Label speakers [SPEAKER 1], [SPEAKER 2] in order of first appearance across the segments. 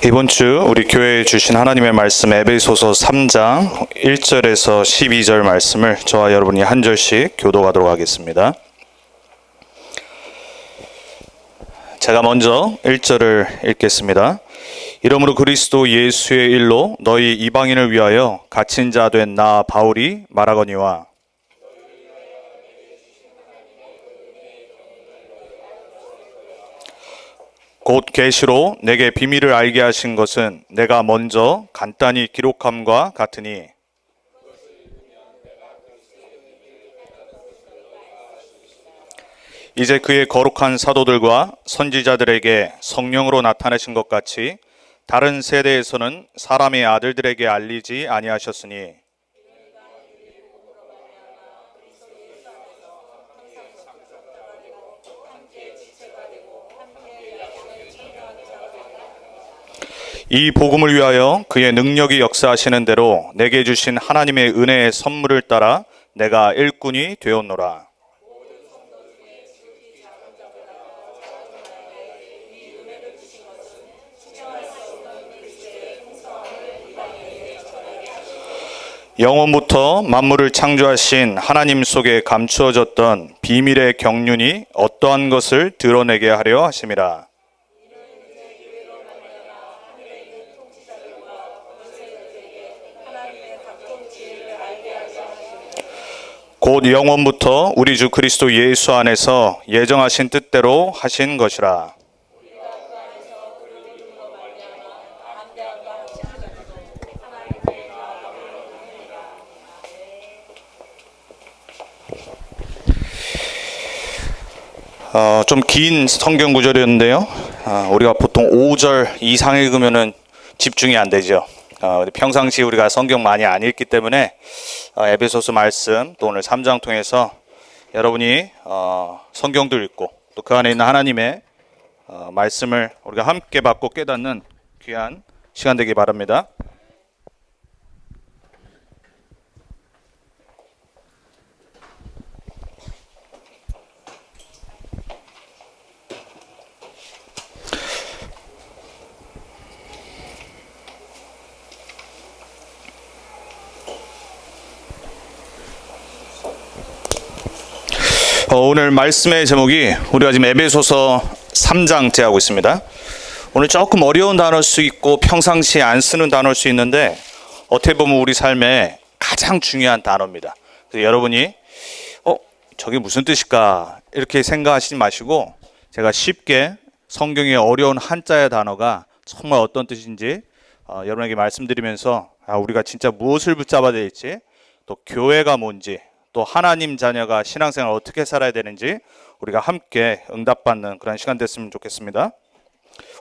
[SPEAKER 1] 이번 주 우리 교회에 주신 하나님의 말씀 에베소서 3장 1절에서 12절 말씀을 저와 여러분이 한 절씩 교독하도록 하겠습니다. 제가 먼저 1절을 읽겠습니다. 이러므로 그리스도 예수의 일로 너희 이방인을 위하여 갇힌 자 된 나 바울이 말하거니와 곧 계시로 내게 비밀을 알게 하신 것은 내가 먼저 간단히 기록함과 같으니 이제 그의 거룩한 사도들과 선지자들에게 성령으로 나타내신 것 같이 다른 세대에서는 사람의 아들들에게 알리지 아니하셨으니 이 복음을 위하여 그의 능력이 역사하시는 대로 내게 주신 하나님의 은혜의 선물을 따라 내가 일꾼이 되었노라. 영원부터 만물을 창조하신 하나님 속에 감추어졌던 비밀의 경륜이 어떠한 것을 드러내게 하려 하심이라. 곧 영원부터 우리 주 그리스도 예수 안에서 예정하신 뜻대로 하신 것이라. 좀 긴 성경 구절이었는데요. 우리가 보통 5절 이상 읽으면은 집중이 안 되죠. 평상시 우리가 성경 많이 안 읽기 때문에 에베소서 말씀 또 오늘 3장 통해서 여러분이 성경도 읽고 또 그 안에 있는 하나님의 말씀을 우리가 함께 받고 깨닫는 귀한 시간 되기 바랍니다. 오늘 말씀의 제목이 우리가 지금 에베소서 3장째 하고 있습니다. 오늘 조금 어려운 단어일 수 있고 평상시에 안 쓰는 단어일 수 있는데 어떻게 보면 우리 삶에 가장 중요한 단어입니다. 그래서 여러분이 저게 무슨 뜻일까 이렇게 생각하시지 마시고 제가 쉽게 성경의 어려운 한자의 단어가 정말 어떤 뜻인지 여러분에게 말씀드리면서 우리가 진짜 무엇을 붙잡아야 될지 또 교회가 뭔지 또 하나님 자녀가 신앙생활 어떻게 살아야 되는지 우리가 함께 응답받는 그런 시간 됐으면 좋겠습니다.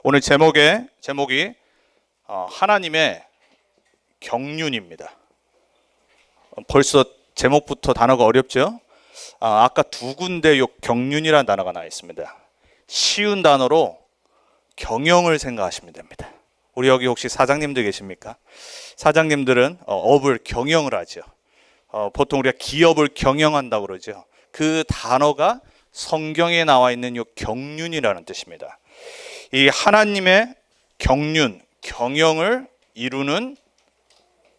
[SPEAKER 1] 오늘 제목이 하나님의 경륜입니다. 벌써 제목부터 단어가 어렵죠? 아까 두 군데 경륜이라는 단어가 나와 있습니다. 쉬운 단어로 경영을 생각하시면 됩니다. 우리 여기 혹시 사장님들 계십니까? 사장님들은 업을 경영을 하죠. 보통 우리가 기업을 경영한다고 그러죠. 그 단어가 성경에 나와 있는 이 경륜이라는 뜻입니다. 이 하나님의 경륜, 경영을 이루는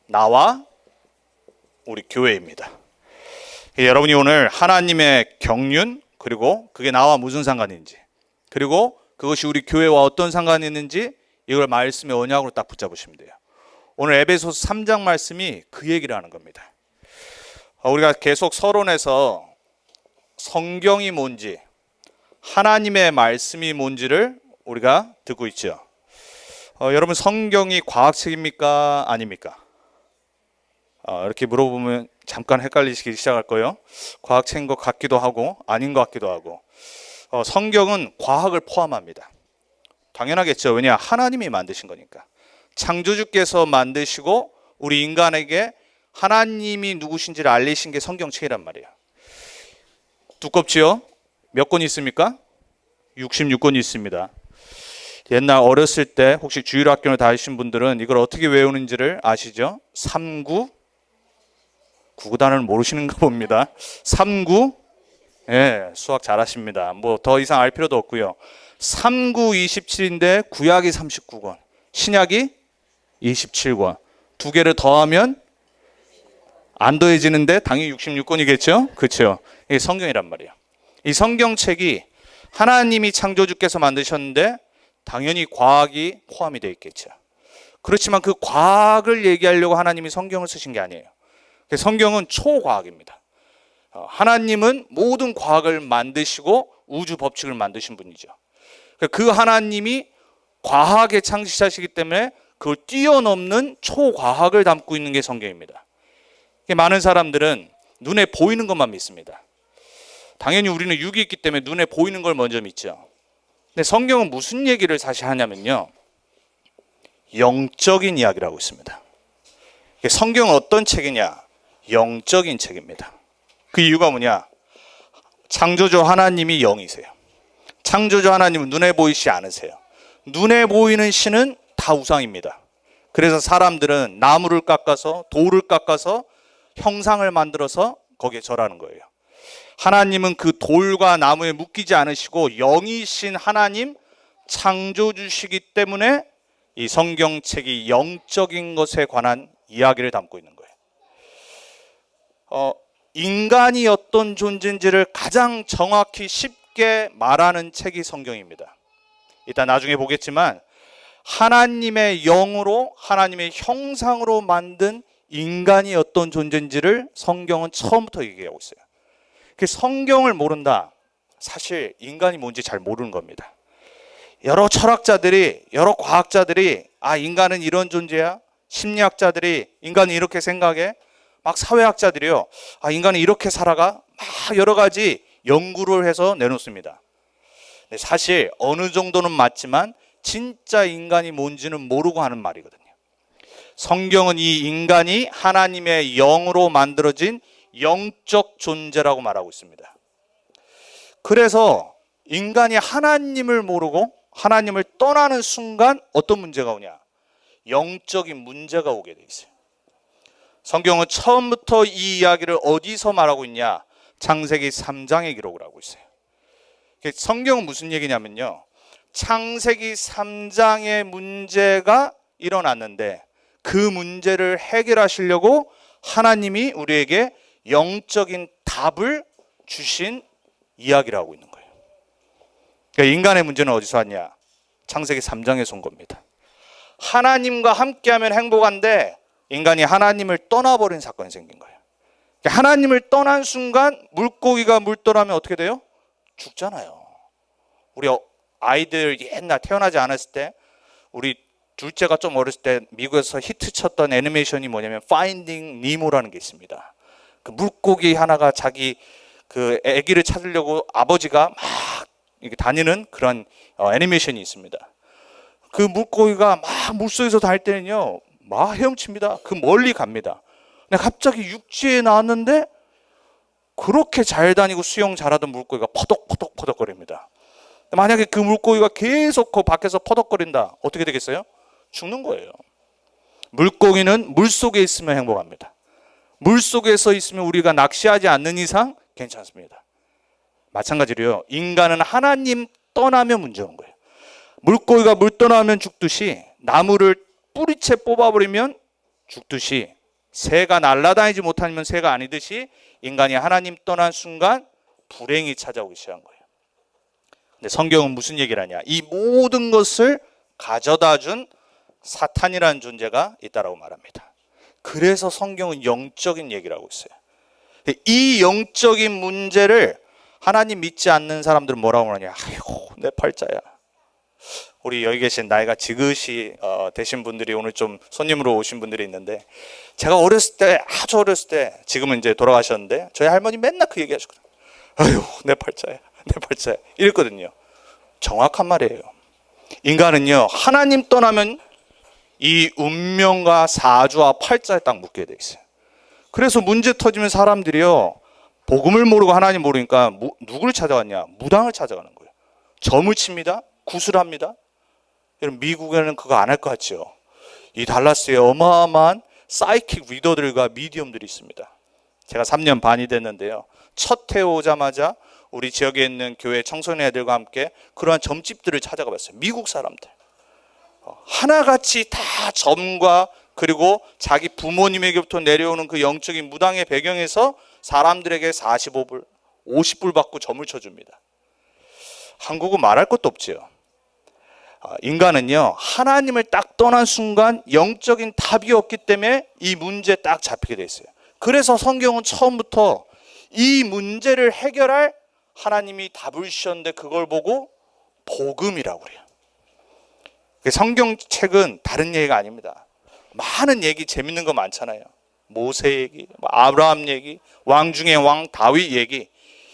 [SPEAKER 1] 나와 우리 교회입니다. 여러분이 오늘 하나님의 경륜 그리고 그게 나와 무슨 상관인지 그리고 그것이 우리 교회와 어떤 상관이 있는지 이걸 말씀의 언약으로 딱 붙잡으시면 돼요. 오늘 에베소서 3장 말씀이 그 얘기를 하는 겁니다. 우리가 계속 서론에서 성경이 뭔지 하나님의 말씀이 뭔지를 우리가 듣고 있죠. 여러분 성경이 과학책입니까? 아닙니까? 이렇게 물어보면 잠깐 헷갈리시기 시작할 거예요. 과학책인 것 같기도 하고 아닌 것 같기도 하고 성경은 과학을 포함합니다. 당연하겠죠. 왜냐? 하나님이 만드신 거니까. 창조주께서 만드시고 우리 인간에게 하나님이 누구신지를 알리신 게 성경책이란 말이에요. 두껍지요? 몇 권 있습니까? 66권이 있습니다. 옛날 어렸을 때 혹시 주일학교를 다니신 분들은 이걸 어떻게 외우는지를 아시죠? 39 구구단을 모르시는가 봅니다. 39 수학 잘하십니다. 뭐 더 이상 알 필요도 없고요. 3927인데 구약이 39권. 신약이 27권. 두 개를 더하면 안 더해지는데 당연히 66권이겠죠? 그렇죠? 이게 성경이란 말이에요. 이 성경책이 하나님이 창조주께서 만드셨는데 당연히 과학이 포함이 되어 있겠죠. 그렇지만 그 과학을 얘기하려고 하나님이 성경을 쓰신 게 아니에요. 성경은 초과학입니다. 하나님은 모든 과학을 만드시고 우주 법칙을 만드신 분이죠. 그 하나님이 과학의 창시자시기 때문에 그걸 뛰어넘는 초과학을 담고 있는 게 성경입니다. 많은 사람들은 눈에 보이는 것만 믿습니다. 당연히 우리는 육이 있기 때문에 눈에 보이는 걸 먼저 믿죠. 근데 성경은 무슨 얘기를 사실 하냐면요, 영적인 이야기를 하고 있습니다. 성경은 어떤 책이냐? 영적인 책입니다. 그 이유가 뭐냐? 창조주 하나님이 영이세요. 창조주 하나님은 눈에 보이지 않으세요. 눈에 보이는 신은 다 우상입니다. 그래서 사람들은 나무를 깎아서 돌을 깎아서 형상을 만들어서 거기에 절하는 거예요. 하나님은 그 돌과 나무에 묶이지 않으시고 영이신 하나님 창조주시기 때문에 이 성경책이 영적인 것에 관한 이야기를 담고 있는 거예요. 인간이 어떤 존재인지를 가장 정확히 쉽게 말하는 책이 성경입니다. 이따 나중에 보겠지만 하나님의 영으로 하나님의 형상으로 만든 인간이 어떤 존재인지를 성경은 처음부터 얘기하고 있어요. 그 성경을 모른다, 사실 인간이 뭔지 잘 모르는 겁니다. 여러 철학자들이, 여러 과학자들이 인간은 이런 존재야, 심리학자들이 인간은 이렇게 생각해, 막 사회학자들이요, 인간은 이렇게 살아가, 막 여러 가지 연구를 해서 내놓습니다. 사실 어느 정도는 맞지만 진짜 인간이 뭔지는 모르고 하는 말이거든요. 성경은 이 인간이 하나님의 영으로 만들어진 영적 존재라고 말하고 있습니다. 그래서 인간이 하나님을 모르고 하나님을 떠나는 순간 어떤 문제가 오냐? 영적인 문제가 오게 돼 있어요. 성경은 처음부터 이 이야기를 어디서 말하고 있냐? 창세기 3장에 기록을 하고 있어요. 성경은 무슨 얘기냐면요, 창세기 3장의 문제가 일어났는데 그 문제를 해결하시려고 하나님이 우리에게 영적인 답을 주신 이야기를 하고 있는 거예요. 그러니까 인간의 문제는 어디서 왔냐? 창세기 3장에서 온 겁니다. 하나님과 함께하면 행복한데 인간이 하나님을 떠나버린 사건이 생긴 거예요. 그러니까 하나님을 떠난 순간 물고기가 물 떠나면 어떻게 돼요? 죽잖아요. 우리 아이들 옛날 태어나지 않았을 때, 우리 둘째가 좀 어렸을 때 미국에서 히트쳤던 애니메이션이 뭐냐면 파인딩 니모라는 게 있습니다. 그 물고기 하나가 자기 그 아기를 찾으려고 아버지가 막 이렇게 다니는 그런 애니메이션이 있습니다. 그 물고기가 막 물속에서 다닐 때는요, 막 헤엄칩니다. 그 멀리 갑니다. 근데 갑자기 육지에 나왔는데 그렇게 잘 다니고 수영 잘하던 물고기가 퍼덕퍼덕거립니다. 만약에 그 물고기가 계속 그 밖에서 퍼덕거린다, 어떻게 되겠어요? 죽는 거예요. 물고기는 물속에 있으면 행복합니다. 물속에서 있으면 우리가 낚시하지 않는 이상 괜찮습니다. 마찬가지로요, 인간은 하나님 떠나면 문제 온 거예요. 물고기가 물 떠나면 죽듯이, 나무를 뿌리채 뽑아버리면 죽듯이, 새가 날아다니지 못하면 새가 아니듯이 인간이 하나님 떠난 순간 불행이 찾아오기 시작한 거예요. 근데 성경은 무슨 얘기를 하냐? 이 모든 것을 가져다 준 사탄이라는 존재가 있다라고 말합니다. 그래서 성경은 영적인 얘기를 하고 있어요. 이 영적인 문제를 하나님 믿지 않는 사람들은 뭐라고 하느냐? 아이고, 내 팔자야. 우리 여기 계신 나이가 지긋이 되신 분들이 오늘 좀 손님으로 오신 분들이 있는데, 제가 어렸을 때, 아주 어렸을 때, 지금은 이제 돌아가셨는데 저희 할머니 맨날 그 얘기 하셨거든요. 아유, 내 팔자야, 내 팔자야, 이랬거든요. 정확한 말이에요. 인간은요, 하나님 떠나면 이 운명과 사주와 팔자에 딱 묶게 돼 있어요. 그래서 문제 터지면 사람들이요, 복음을 모르고 하나님 모르니까 누구를 찾아갔냐? 무당을 찾아가는 거예요. 점을 칩니다. 구슬합니다. 여러분, 미국에는 그거 안 할 것 같죠? 이 달라스에 어마어마한 사이킥 리더들과 미디엄들이 있습니다. 제가 3년 반이 됐는데요, 첫 해에 오자마자 우리 지역에 있는 교회 청소년 애들과 함께 그러한 점집들을 찾아가 봤어요. 미국 사람들. 하나같이 다 점과 그리고 자기 부모님에게부터 내려오는 그 영적인 무당의 배경에서 사람들에게 45불, 50불 받고 점을 쳐줍니다. 한국은 말할 것도 없지요. 인간은요, 하나님을 딱 떠난 순간 영적인 답이 없기 때문에 이 문제에 딱 잡히게 돼 있어요. 그래서 성경은 처음부터 이 문제를 해결할 하나님이 답을 주셨는데 그걸 보고 복음이라고 그래요. 성경책은 다른 얘기가 아닙니다. 많은 얘기, 재밌는 거 많잖아요. 모세 얘기, 아브라함 얘기, 왕 중에 왕 다윗 얘기,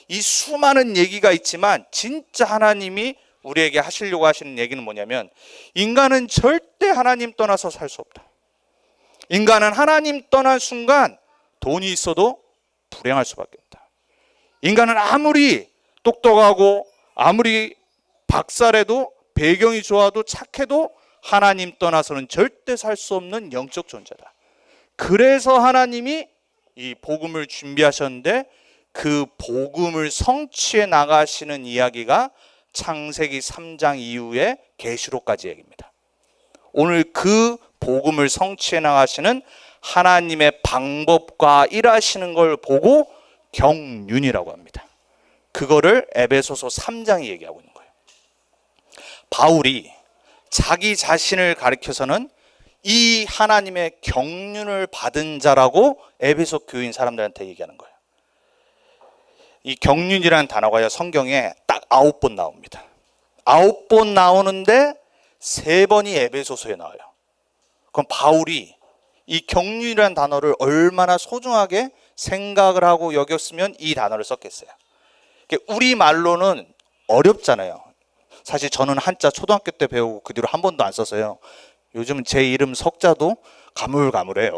[SPEAKER 1] 이 수많은 얘기가 있지만 진짜 하나님이 우리에게 하시려고 하시는 얘기는 뭐냐면, 인간은 절대 하나님 떠나서 살 수 없다. 인간은 하나님 떠난 순간 돈이 있어도 불행할 수밖에 없다. 인간은 아무리 똑똑하고 아무리 박사래도 배경이 좋아도 착해도 하나님 떠나서는 절대 살 수 없는 영적 존재다. 그래서 하나님이 이 복음을 준비하셨는데 그 복음을 성취해 나가시는 이야기가 창세기 3장 이후에 계시록까지 얘기입니다. 오늘 그 복음을 성취해 나가시는 하나님의 방법과 일하시는 걸 보고 경륜이라고 합니다. 그거를 에베소서 3장이 얘기하고 있는 거예요. 바울이 자기 자신을 가리켜서는 이 하나님의 경륜을 받은 자라고 에베소 교인 사람들한테 얘기하는 거예요. 이 경륜이라는 단어가 성경에 딱 9번 나옵니다. 9번 나오는데 3번이 에베소서에 나와요. 그럼 바울이 이 경륜이라는 단어를 얼마나 소중하게 생각을 하고 여겼으면 이 단어를 썼겠어요. 우리 말로는 어렵잖아요. 사실 저는 한자 초등학교 때 배우고 그 뒤로 한 번도 안 썼어요. 요즘 제 이름 석자도 가물가물해요.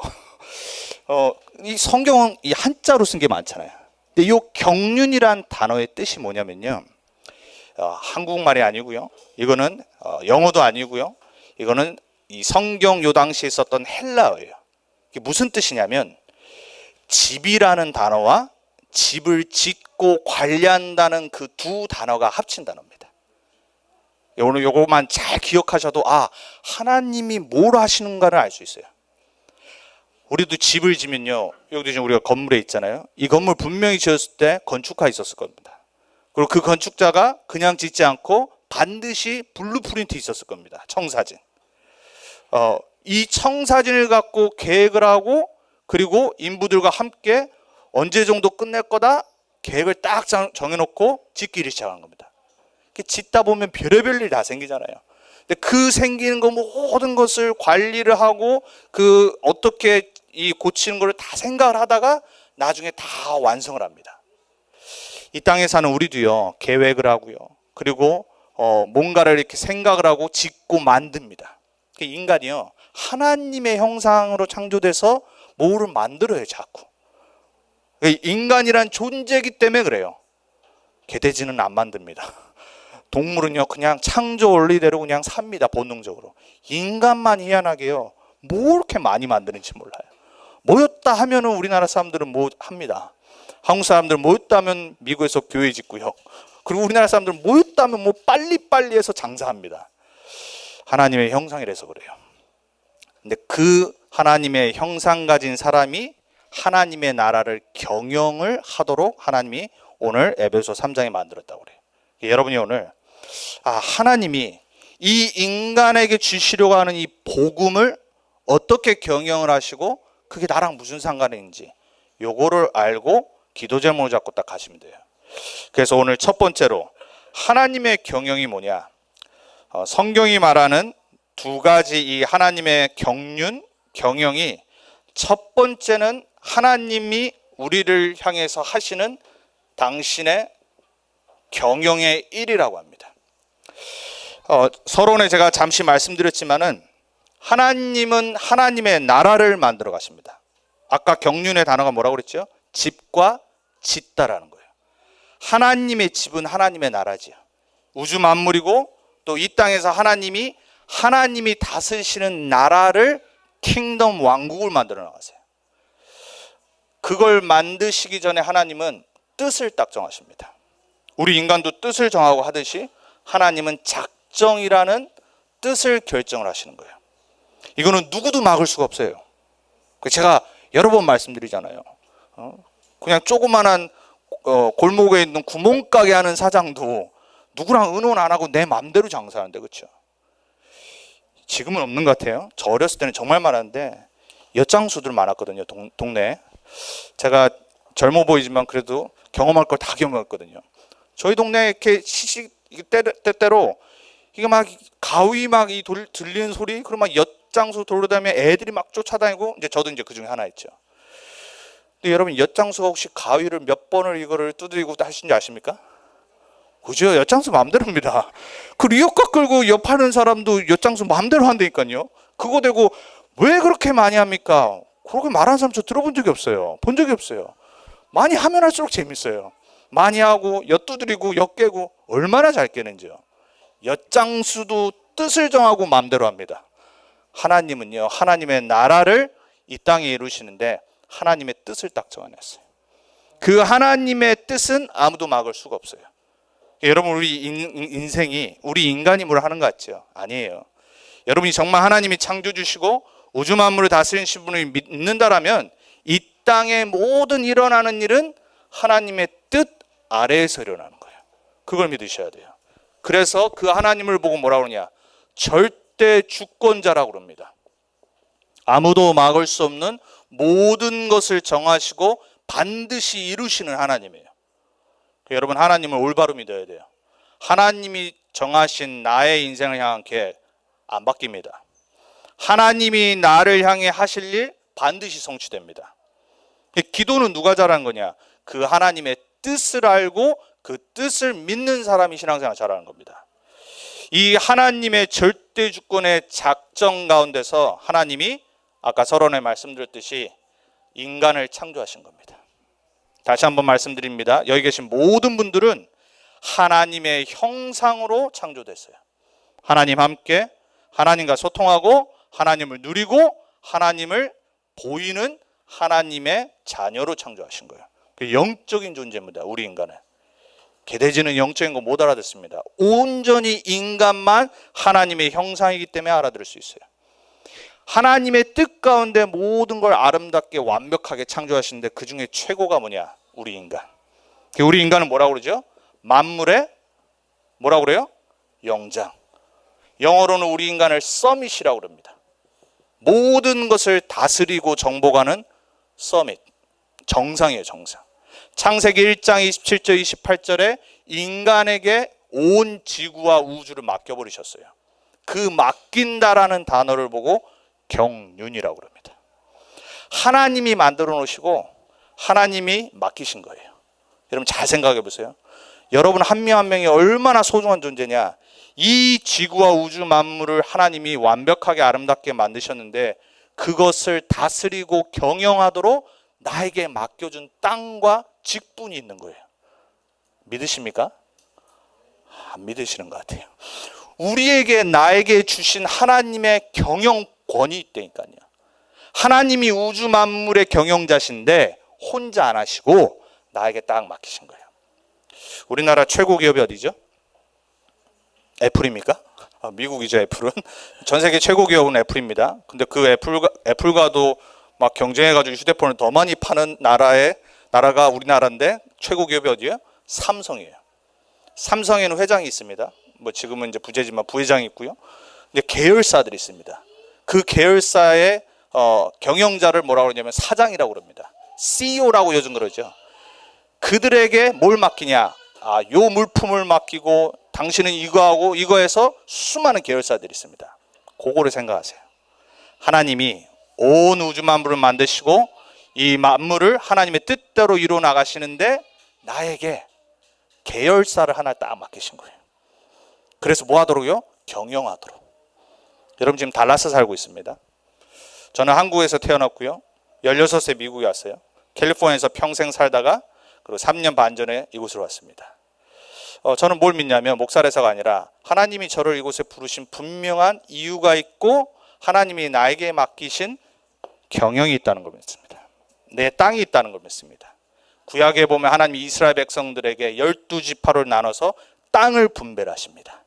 [SPEAKER 1] 이 성경은 이 한자로 쓴 게 많잖아요. 근데 이 경륜이란 단어의 뜻이 뭐냐면요, 한국말이 아니고요, 이거는 영어도 아니고요, 이거는 이 성경 요 당시에 썼던 헬라어예요. 이게 무슨 뜻이냐면, 집이라는 단어와 집을 짓고 관리한다는 그 두 단어가 합친 단어입니다. 오늘 요거만 잘 기억하셔도 하나님이 뭘 하시는가를 알 수 있어요. 우리도 집을 지면요, 여기도 지금 우리가 건물에 있잖아요. 이 건물 분명히 지었을 때 건축가 있었을 겁니다. 그리고 그 건축자가 그냥 짓지 않고 반드시 블루프린트 있었을 겁니다. 청사진. 이 청사진을 갖고 계획을 하고, 그리고 인부들과 함께 언제 정도 끝낼 거다 계획을 딱 정해놓고 짓기를 시작한 겁니다. 짓다 보면 별의별 일이 다 생기잖아요. 근데 그 생기는 거 모든 것을 관리를 하고 그 어떻게 이 고치는 걸 다 생각을 하다가 나중에 다 완성을 합니다. 이 땅에 사는 우리도요, 계획을 하고요, 그리고 뭔가를 이렇게 생각을 하고 짓고 만듭니다. 인간이요, 하나님의 형상으로 창조돼서 뭐를 만들어요, 자꾸. 인간이란 존재이기 때문에 그래요. 개돼지는 안 만듭니다. 동물은요, 그냥 창조 원리대로 그냥 삽니다, 본능적으로. 인간만 희한하게요, 뭐 이렇게 많이 만드는지 몰라요. 모였다 하면은 우리나라 사람들은 뭐 합니다. 한국 사람들은 모였다 하면 미국에서 교회 짓고요. 그리고 우리나라 사람들은 모였다 하면 뭐 빨리빨리 해서 장사합니다. 하나님의 형상이라서 그래요. 근데 그 하나님의 형상 가진 사람이 하나님의 나라를 경영을 하도록 하나님이 오늘 에베소 3장에 만들었다고 그래요. 여러분이 오늘 하나님이 이 인간에게 주시려고 하는 이 복음을 어떻게 경영을 하시고 그게 나랑 무슨 상관인지 요거를 알고 기도 제목을 잡고 딱 가시면 돼요. 그래서 오늘 첫 번째로 하나님의 경영이 뭐냐, 성경이 말하는 두 가지 이 하나님의 경륜, 경영이, 첫 번째는 하나님이 우리를 향해서 하시는 당신의 경영의 일이라고 합니다. 서론에 제가 잠시 말씀드렸지만은 하나님은 하나님의 나라를 만들어 가십니다. 아까 경륜의 단어가 뭐라고 그랬죠? 집과 짓다라는 거예요. 하나님의 집은 하나님의 나라지요. 우주 만물이고 또 이 땅에서 하나님이 다스리시는 나라를, 킹덤, 왕국을 만들어 나가세요. 그걸 만드시기 전에 하나님은 뜻을 딱 정하십니다. 우리 인간도 뜻을 정하고 하듯이 하나님은 작정이라는 뜻을 결정을 하시는 거예요. 이거는 누구도 막을 수가 없어요. 제가 여러 번 말씀드리잖아요. 그냥 조그만한 골목에 있는 구멍가게 하는 사장도 누구랑 의논 안 하고 내 맘대로 장사하는데, 그렇죠? 지금은 없는 것 같아요. 저 어렸을 때는 정말 많았는데 엿장수들 많았거든요. 동네에. 제가 젊어 보이지만 그래도 경험할 걸 다 경험했거든요. 저희 동네에 이렇게 때때로 이게 막 가위 막 들리는 소리, 그리고 막 엿장수 돌아다니면 애들이 막 쫓아다니고, 이제 저도 이제 그 중에 하나였죠. 근데 여러분, 엿장수가 혹시 가위를 몇 번을 이거를 두드리고 하신지 아십니까? 그죠? 엿장수 마음대로입니다. 그 리어카 끌고 엿하는 사람도 엿장수 마음대로 한다니까요. 그거 되고 왜 그렇게 많이 합니까? 그렇게 말하는 사람 저 들어본 적이 없어요. 본 적이 없어요. 많이 하면 할수록 재밌어요. 많이 하고 엿 두드리고 엿 깨고 얼마나 잘 깨는지요. 엿장수도 뜻을 정하고 마음대로 합니다. 하나님은요, 하나님의 나라를 이 땅에 이루시는데 하나님의 뜻을 딱 정해놨어요. 그 하나님의 뜻은 아무도 막을 수가 없어요. 여러분, 우리 인생이 우리 인간이 뭘 하는 것 같죠? 아니에요. 여러분이 정말 하나님이 창조주시고 우주 만물을 다스리신 분을 믿는다라면 이 땅에 모든 일어나는 일은 하나님의 뜻 아래에서 일어나는 거예요. 그걸 믿으셔야 돼요. 그래서 그 하나님을 보고 뭐라고 그러냐? 절대 주권자라고 그럽니다. 아무도 막을 수 없는 모든 것을 정하시고 반드시 이루시는 하나님이에요. 여러분, 하나님을 올바로 믿어야 돼요. 하나님이 정하신 나의 인생을 향한 계획 안 바뀝니다. 하나님이 나를 향해 하실 일 반드시 성취됩니다. 기도는 누가 잘하는 거냐? 그 하나님의 뜻을 알고 그 뜻을 믿는 사람이 신앙생활 잘하는 겁니다. 이 하나님의 절대 주권의 작정 가운데서 하나님이 아까 서론에 말씀드렸듯이 인간을 창조하신 겁니다. 다시 한번 말씀드립니다. 여기 계신 모든 분들은 하나님의 형상으로 창조됐어요. 하나님 함께 하나님과 소통하고 하나님을 누리고 하나님을 보이는 하나님의 자녀로 창조하신 거예요. 영적인 존재입니다. 우리 인간은. 개돼지는 영적인 거 못 알아듣습니다. 온전히 인간만 하나님의 형상이기 때문에 알아들을 수 있어요. 하나님의 뜻 가운데 모든 걸 아름답게 완벽하게 창조하시는데 그 중에 최고가 뭐냐? 우리 인간. 우리 인간은 뭐라고 그러죠? 만물의 뭐라고 그래요? 영장. 영어로는 우리 인간을 서밋이라고 그럽니다. 모든 것을 다스리고 정복하는 서밋. 정상이에요, 정상. 창세기 1장 27절 28절에 인간에게 온 지구와 우주를 맡겨버리셨어요. 그 맡긴다라는 단어를 보고 경륜이라고 그럽니다. 하나님이 만들어 놓으시고 하나님이 맡기신 거예요. 여러분 잘 생각해 보세요. 여러분 한 명 한 명이 얼마나 소중한 존재냐. 이 지구와 우주 만물을 하나님이 완벽하게 아름답게 만드셨는데 그것을 다스리고 경영하도록 나에게 맡겨준 땅과 직분이 있는 거예요. 믿으십니까? 안 믿으시는 것 같아요. 우리에게 나에게 주신 하나님의 경영권이 있다니까요. 하나님이 우주 만물의 경영자신데 혼자 안 하시고 나에게 딱 맡기신 거예요. 우리나라 최고 기업이 어디죠? 애플입니까? 미국이죠. 애플은 전 세계 최고 기업은 애플입니다. 근데 그 애플과도 막 경쟁해가지고 휴대폰을 더 많이 파는 나라가 우리나라인데 최고 기업이 어디예요? 삼성이에요. 삼성에는 회장이 있습니다. 뭐 지금은 이제 부재지만 부회장이 있고요. 근데 계열사들이 있습니다. 그 계열사의 경영자를 뭐라고 그러냐면 사장이라고 그럽니다. CEO라고 요즘 그러죠. 그들에게 뭘 맡기냐? 요 물품을 맡기고 당신은 이거 하고 이거 해서 수많은 계열사들이 있습니다. 그거를 생각하세요. 하나님이 온 우주 만물을 만드시고 이 만물을 하나님의 뜻대로 이루어 나가시는데 나에게 계열사를 하나 딱 맡기신 거예요. 그래서 뭐 하도록요? 경영하도록. 여러분 지금 달라스 살고 있습니다. 저는 한국에서 태어났고요. 16세 미국에 왔어요. 캘리포니아에서 평생 살다가 그리고 3년 반 전에 이곳으로 왔습니다. 저는 뭘 믿냐면 목사라서가 아니라 하나님이 저를 이곳에 부르신 분명한 이유가 있고 하나님이 나에게 맡기신 경영이 있다는 걸 믿습니다. 내 땅이 있다는 걸 믿습니다. 구약에 보면 하나님이 이스라엘 백성들에게 12지파를 나눠서 땅을 분배하십니다.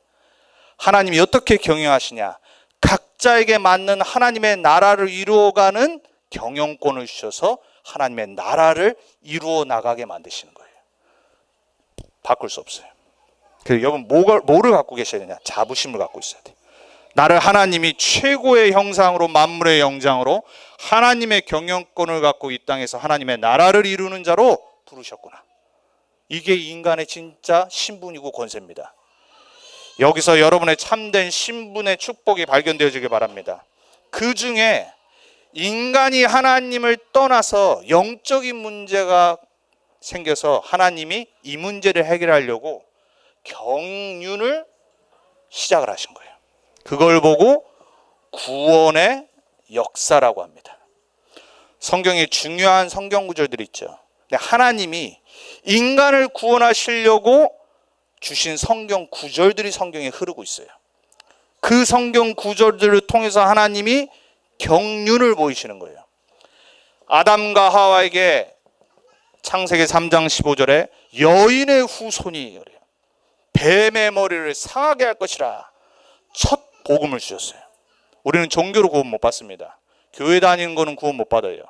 [SPEAKER 1] 하나님이 어떻게 경영하시냐? 각자에게 맞는 하나님의 나라를 이루어가는 경영권을 주셔서 하나님의 나라를 이루어 나가게 만드시는 거예요. 바꿀 수 없어요. 그래서 여러분 뭐를 갖고 계셔야 되냐? 자부심을 갖고 있어야 돼요. 나를 하나님이 최고의 형상으로, 만물의 영장으로 하나님의 경영권을 갖고 이 땅에서 하나님의 나라를 이루는 자로 부르셨구나. 이게 인간의 진짜 신분이고 권세입니다. 여기서 여러분의 참된 신분의 축복이 발견되어지길 바랍니다. 그 중에 인간이 하나님을 떠나서 영적인 문제가 생겨서 하나님이 이 문제를 해결하려고 경륜을 시작을 하신 거예요. 그걸 보고 구원의 역사라고 합니다. 성경에 중요한 성경 구절들이 있죠. 근데 하나님이 인간을 구원하시려고 주신 성경 구절들이 성경에 흐르고 있어요. 그 성경 구절들을 통해서 하나님이 경륜을 보이시는 거예요. 아담과 하와에게 창세기 3장 15절에 여인의 후손이 뱀의 머리를 상하게 할 것이라 첫 복음을 주셨어요. 우리는 종교로 구원 못 받습니다. 교회 다니는 거는 구원 못 받아요.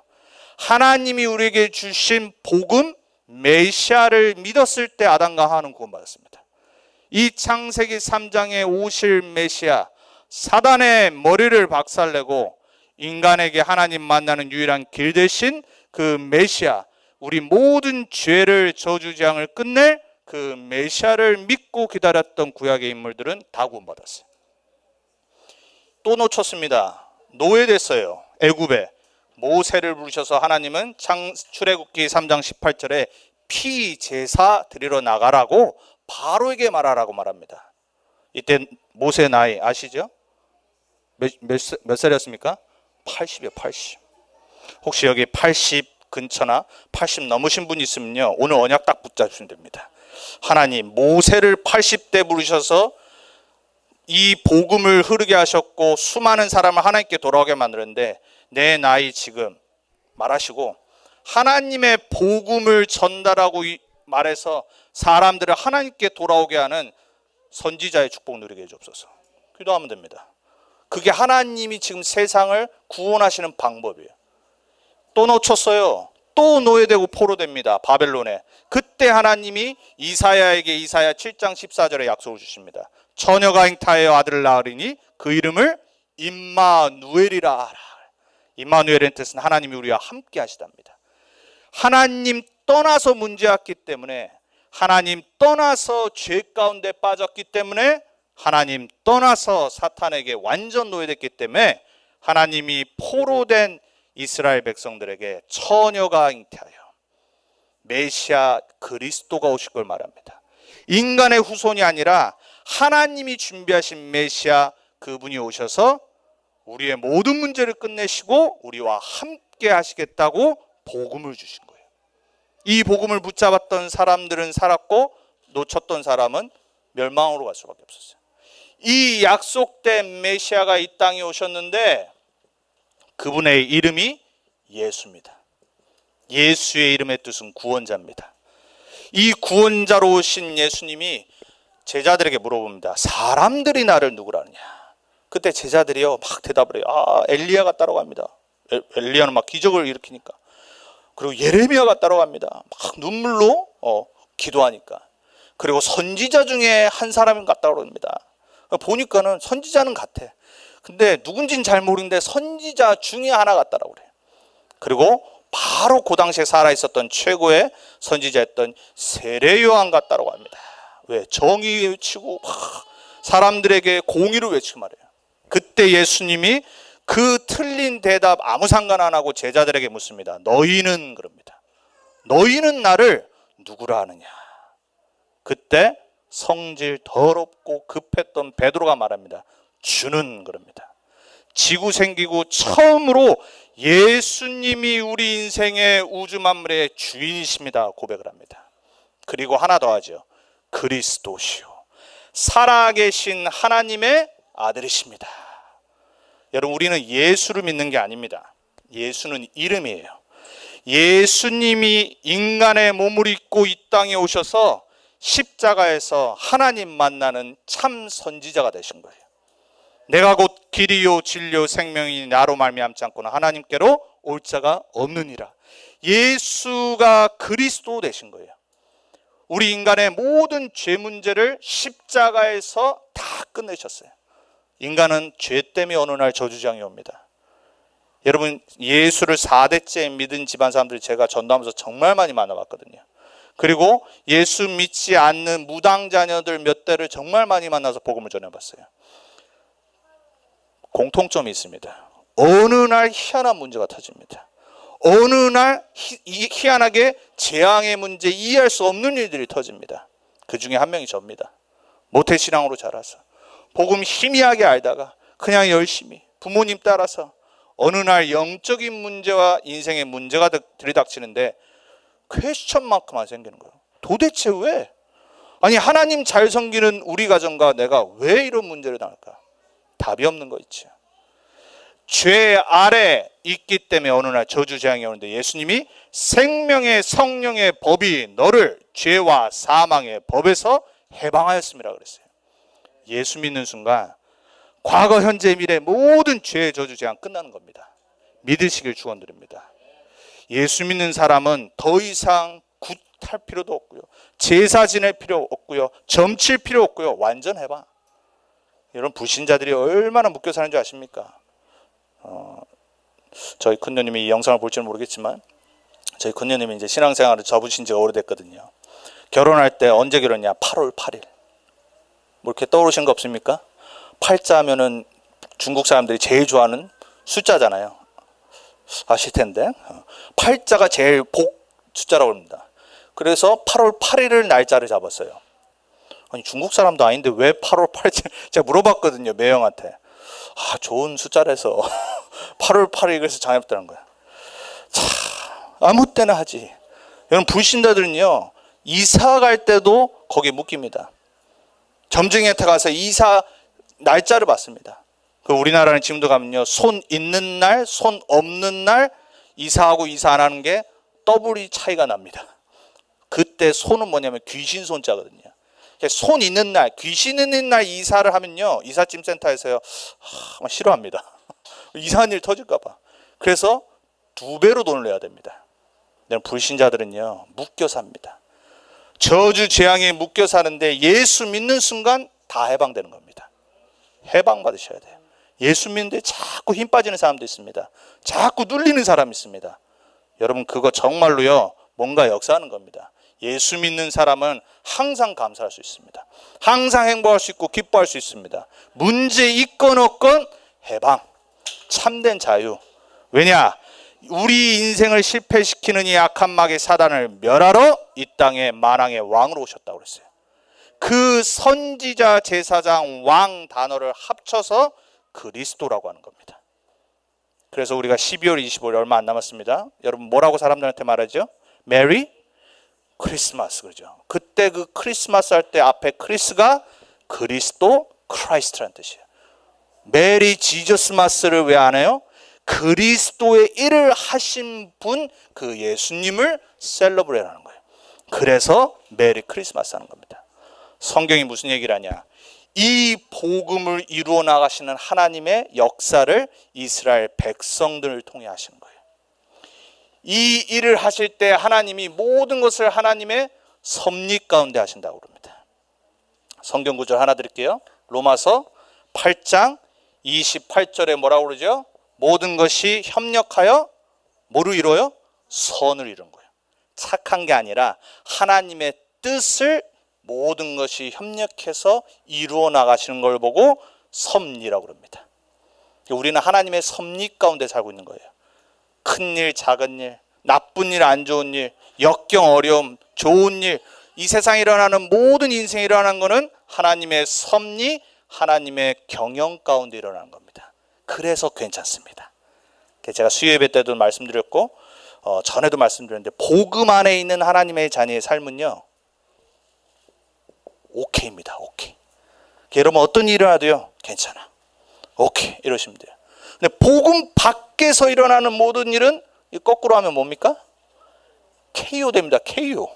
[SPEAKER 1] 하나님이 우리에게 주신 복음 메시아를 믿었을 때 아담과 하와는 구원 받았습니다. 이 창세기 3장에 오실 메시아, 사단의 머리를 박살내고 인간에게 하나님 만나는 유일한 길 대신 그 메시아, 우리 모든 죄를 저주장을 끝낼 그 메시아를 믿고 기다렸던 구약의 인물들은 다 구원받았어요. 또 놓쳤습니다. 노예됐어요. 애굽에 모세를 부르셔서 하나님은 출애굽기 3장 18절에 피제사 드리러 나가라고 바로에게 말하라고 말합니다. 이때 모세 나이 아시죠? 몇 살이었습니까? 80이요. 80. 혹시 여기 80 근처나 80 넘으신 분 있으면요, 오늘 언약 딱 붙잡으시면 됩니다. 하나님 모세를 80대 부르셔서 이 복음을 흐르게 하셨고 수많은 사람을 하나님께 돌아오게 만들었는데 내 나이 지금 말하시고 하나님의 복음을 전달하고 말해서 사람들을 하나님께 돌아오게 하는 선지자의 축복 누리게 해주옵소서. 기도하면 됩니다. 그게 하나님이 지금 세상을 구원하시는 방법이에요. 또 놓쳤어요. 또 노예되고 포로됩니다. 바벨론에. 그때 하나님이 이사야에게 이사야 7장 14절에 약속을 주십니다. 처녀가 잉타하여 아들을 낳으리니 그 이름을 임마누엘이라 하라. 임마누엘의 뜻은 하나님이 우리와 함께 하시답니다. 하나님 떠나서 문제였기 때문에, 하나님 떠나서 죄 가운데 빠졌기 때문에, 하나님 떠나서 사탄에게 완전 노예됐기 때문에 하나님이 포로된 이스라엘 백성들에게 처녀가 잉태하여 메시아 그리스도가 오실 걸 말합니다. 인간의 후손이 아니라 하나님이 준비하신 메시아, 그분이 오셔서 우리의 모든 문제를 끝내시고 우리와 함께 하시겠다고 복음을 주신 거예요. 이 복음을 붙잡았던 사람들은 살았고 놓쳤던 사람은 멸망으로 갈 수밖에 없었어요. 이 약속된 메시아가 이 땅에 오셨는데 그분의 이름이 예수입니다. 예수의 이름의 뜻은 구원자입니다. 이 구원자로 오신 예수님이 제자들에게 물어봅니다. 사람들이 나를 누구라느냐? 그때 제자들이요 막 대답을 해요. 엘리야가 따라갑니다. 엘리야는 막 기적을 일으키니까. 그리고 예레미야가 따라갑니다. 막 눈물로 기도하니까. 그리고 선지자 중에 한 사람인 것 같다고 그럽니다. 보니까는 선지자는 같아. 근데 누군지는 잘 모르는데 선지자 중에 하나 같다라고 그래요. 그리고 바로 그 당시에 살아있었던 최고의 선지자였던 세례 요한 같다라고 합니다. 왜? 정의 외치고 사람들에게 공의를 외치고 말해요. 그때 예수님이 그 틀린 대답 아무 상관 안 하고 제자들에게 묻습니다. 너희는 그럽니다. 너희는 나를 누구라 하느냐? 그때 성질 더럽고 급했던 베드로가 말합니다. 주는 그럽니다. 지구 생기고 처음으로 예수님이 우리 인생의 우주 만물의 주인이십니다 고백을 합니다. 그리고 하나 더 하죠. 그리스도시요 살아계신 하나님의 아들이십니다. 여러분, 우리는 예수를 믿는 게 아닙니다. 예수는 이름이에요. 예수님이 인간의 몸을 입고 이 땅에 오셔서 십자가에서 하나님 만나는 참 선지자가 되신 거예요. 내가 곧 길이요 진리요 생명이니 나로 말미암지 않고는 하나님께로 올 자가 없느니라. 예수가 그리스도 되신 거예요. 우리 인간의 모든 죄 문제를 십자가에서 다 끝내셨어요. 인간은 죄 때문에 어느 날 저주장이 옵니다. 여러분, 예수를 4대째 믿은 집안 사람들이 제가 전도하면서 정말 많이 만나봤거든요. 그리고 예수 믿지 않는 무당 자녀들 몇 대를 정말 많이 만나서 복음을 전해봤어요. 공통점이 있습니다. 어느 날 희한한 문제가 터집니다. 어느 날 희한하게 재앙의 문제, 이해할 수 없는 일들이 터집니다. 그 중에 한 명이 접니다. 모태신앙으로 자라서 복음 희미하게 알다가 그냥 열심히 부모님 따라서 어느 날 영적인 문제와 인생의 문제가 들이닥치는데 퀘스천만큼 안 생기는 거예요. 도대체 왜? 아니, 하나님 잘 섬기는 우리 가정과 내가 왜 이런 문제를 당할까? 답이 없는 거 있죠. 죄 아래 있기 때문에 어느 날 저주 재앙이 오는데 예수님이 생명의 성령의 법이 너를 죄와 사망의 법에서 해방하였음이라 그랬어요. 예수 믿는 순간 과거, 현재, 미래 모든 죄의 저주 재앙 끝나는 겁니다. 믿으시길 축원드립니다. 예수 믿는 사람은 더 이상 굿할 필요도 없고요, 제사 지낼 필요 없고요, 점칠 필요 없고요, 완전 해방. 이런 불신자들이 얼마나 묶여 사는 줄 아십니까? 저희 큰녀님이 이 영상을 볼지는 모르겠지만 저희 큰녀님이 이제 신앙생활을 접으신 지가 오래됐거든요. 결혼할 때 언제 결혼이냐? 8월 8일. 뭐 이렇게 떠오르신 거 없습니까? 팔자면은 중국 사람들이 제일 좋아하는 숫자잖아요. 아실 텐데. 팔자가 제일 복 숫자라고 합니다. 그래서 8월 8일을 날짜를 잡았어요. 아니, 중국 사람도 아닌데 왜 8월 8일? 제가 물어봤거든요, 매형한테. 좋은 숫자라서 8월 8일 그래서 정했다는 거야. 자, 아무 때나 하지. 여러분, 불신자들은요, 이사 갈 때도 거기에 묶입니다. 점쟁이한테 가서 이사 날짜를 받습니다. 그 우리나라는 지금도 가면요, 손 있는 날, 손 없는 날 이사하고 이사 안 하는 게 더블이 차이가 납니다. 그때 손은 뭐냐면 귀신 손자거든요. 손 있는 날, 귀신 있는 날 이사를 하면요, 이삿짐 센터에서요, 싫어합니다. 이상한 일 터질까 봐. 그래서 2배로 돈을 내야 됩니다. 불신자들은요, 묶여 삽니다. 저주 재앙에 묶여 사는데 예수 믿는 순간 다 해방되는 겁니다. 해방 받으셔야 돼요. 예수 믿는데 자꾸 힘 빠지는 사람도 있습니다. 자꾸 눌리는 사람이 있습니다. 여러분, 그거 정말로요, 뭔가 역사하는 겁니다. 예수 믿는 사람은 항상 감사할 수 있습니다. 항상 행복할 수 있고 기뻐할 수 있습니다. 문제 있건 없건 해방, 참된 자유. 왜냐? 우리 인생을 실패시키는 이 악한 마귀 사단을 멸하러 이 땅에 만왕의 왕으로 오셨다고 그랬어요. 그 선지자, 제사장, 왕 단어를 합쳐서 그리스도라고 하는 겁니다. 그래서 우리가 12월 25일 얼마 안 남았습니다. 여러분, 뭐라고 사람들한테 말하죠? 메리 크리스마스, 그러죠. 그때 그 크리스마스 할 때 앞에 크리스가 그리스도, 크라이스트라는 뜻이에요. 메리 지저스마스를 왜 안 해요? 그리스도의 일을 하신 분, 그 예수님을 셀러브레이트하는 거예요. 그래서 메리 크리스마스 하는 겁니다. 성경이 무슨 얘기를 하냐? 이 복음을 이루어 나가시는 하나님의 역사를 이스라엘 백성들을 통해 하시는 거예요. 이 일을 하실 때 하나님이 모든 것을 하나님의 섭리 가운데 하신다고 그럽니다. 성경 구절 하나 드릴게요. 로마서 8장 28절에 뭐라고 그러죠? 모든 것이 협력하여 뭐를 이루어요? 선을 이룬 거예요. 착한 게 아니라 하나님의 뜻을 모든 것이 협력해서 이루어 나가시는 걸 보고 섭리라고 그럽니다. 우리는 하나님의 섭리 가운데 살고 있는 거예요. 큰 일, 작은 일, 나쁜 일, 안 좋은 일, 역경, 어려움, 좋은 일, 이 세상에 일어나는 모든 인생에 일어나는 것은 하나님의 섭리, 하나님의 경영 가운데 일어나는 겁니다. 그래서 괜찮습니다. 제가 수요예배 때도 말씀드렸고 전에도 말씀드렸는데, 복음 안에 있는 하나님의 자녀의 삶은요, 오케이입니다. 오케이. 여러분, 어떤 일을 하도요, 괜찮아, 오케이 이러시면 돼요. 근데 복음 밖에서 일어나는 모든 일은 거꾸로 하면 뭡니까? KO 됩니다. KO.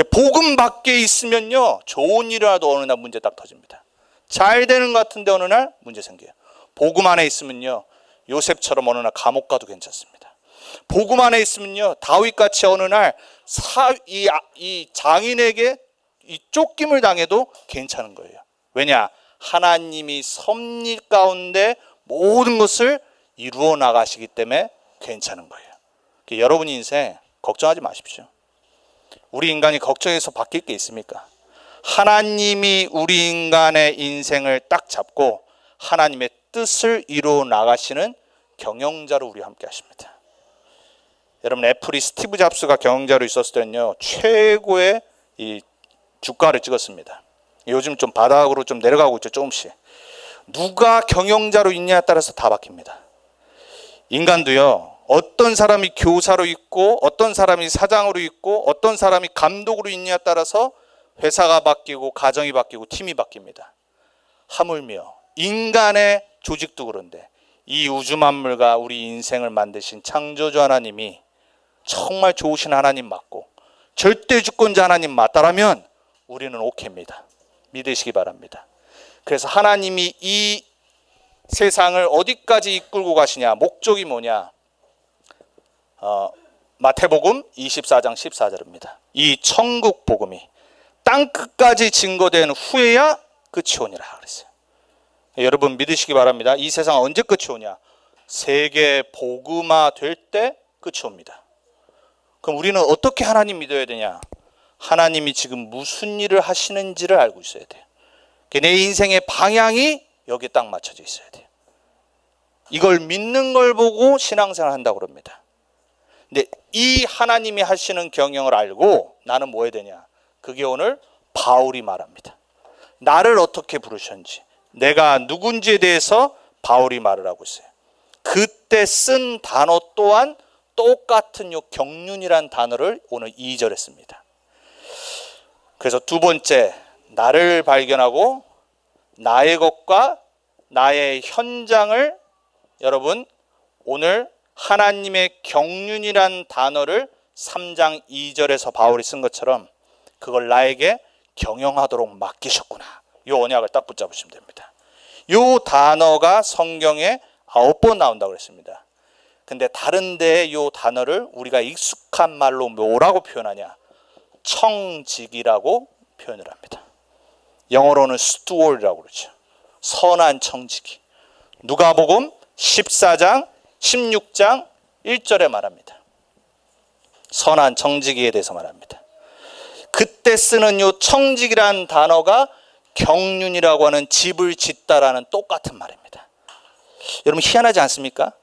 [SPEAKER 1] 복음 밖에 있으면요, 좋은 일이라도 어느 날 문제 딱 터집니다. 잘 되는 것 같은데 어느 날 문제 생겨요. 복음 안에 있으면요, 요셉처럼 어느 날 감옥 가도 괜찮습니다. 복음 안에 있으면요, 다윗같이 어느 날 이 장인에게 이 쫓김을 당해도 괜찮은 거예요. 왜냐? 하나님이 섭리 가운데 모든 것을 이루어 나가시기 때문에 괜찮은 거예요. 여러분 인생 걱정하지 마십시오. 우리 인간이 걱정해서 바뀔 게 있습니까? 하나님이 우리 인간의 인생을 딱 잡고 하나님의 뜻을 이루어 나가시는 경영자로 우리와 함께 하십니다. 여러분, 애플이 스티브 잡스가 경영자로 있었을 때는요, 최고의 이 주가를 찍었습니다. 요즘 좀 바닥으로 좀 내려가고 있죠, 조금씩. 누가 경영자로 있냐에 따라서 다 바뀝니다. 인간도요, 어떤 사람이 교사로 있고 어떤 사람이 사장으로 있고 어떤 사람이 감독으로 있냐에 따라서 회사가 바뀌고 가정이 바뀌고 팀이 바뀝니다. 하물며 인간의 조직도 그런데 이 우주 만물과 우리 인생을 만드신 창조주 하나님이 정말 좋으신 하나님 맞고 절대 주권자 하나님 맞다라면 우리는 오케이입니다. 믿으시기 바랍니다. 그래서 하나님이 이 세상을 어디까지 이끌고 가시냐, 목적이 뭐냐? 마태복음 24장 14절입니다. 이 천국 복음이 땅 끝까지 증거된 후에야 끝이 오니라 그랬어요. 여러분 믿으시기 바랍니다. 이 세상 언제 끝이 오냐? 세계 복음화 될 때 끝이 옵니다. 그럼 우리는 어떻게 하나님 믿어야 되냐? 하나님이 지금 무슨 일을 하시는지를 알고 있어야 돼요. 내 인생의 방향이 여기에 딱 맞춰져 있어야 돼요. 이걸 믿는 걸 보고 신앙생활 한다고 그럽니다. 근데 이 하나님이 하시는 경영을 알고 나는 뭐 해야 되냐? 그게 오늘 바울이 말합니다. 나를 어떻게 부르셨는지, 내가 누군지에 대해서 바울이 말을 하고 있어요. 그때 쓴 단어 또한 똑같은 요 경륜이란 단어를 오늘 2절에 씁니다. 그래서 두 번째, 나를 발견하고 나의 것과 나의 현장을 여러분 오늘 하나님의 경륜이란 단어를 3장 2절에서 바울이 쓴 것처럼 그걸 나에게 경영하도록 맡기셨구나. 이 언약을 딱 붙잡으시면 됩니다. 이 단어가 성경에 9번 나온다고 그랬습니다. 근데 다른 데에 이 단어를 우리가 익숙한 말로 뭐라고 표현하냐? 청지기라고 표현을 합니다. 영어로는 steward이라고 그러죠. 선한 청지기. 누가복음 14장 16장 1절에 말합니다. 선한 청지기에 대해서 말합니다. 그때 쓰는 요 청지기란 단어가 경륜이라고 하는 집을 짓다라는 똑같은 말입니다. 여러분 희한하지 않습니까?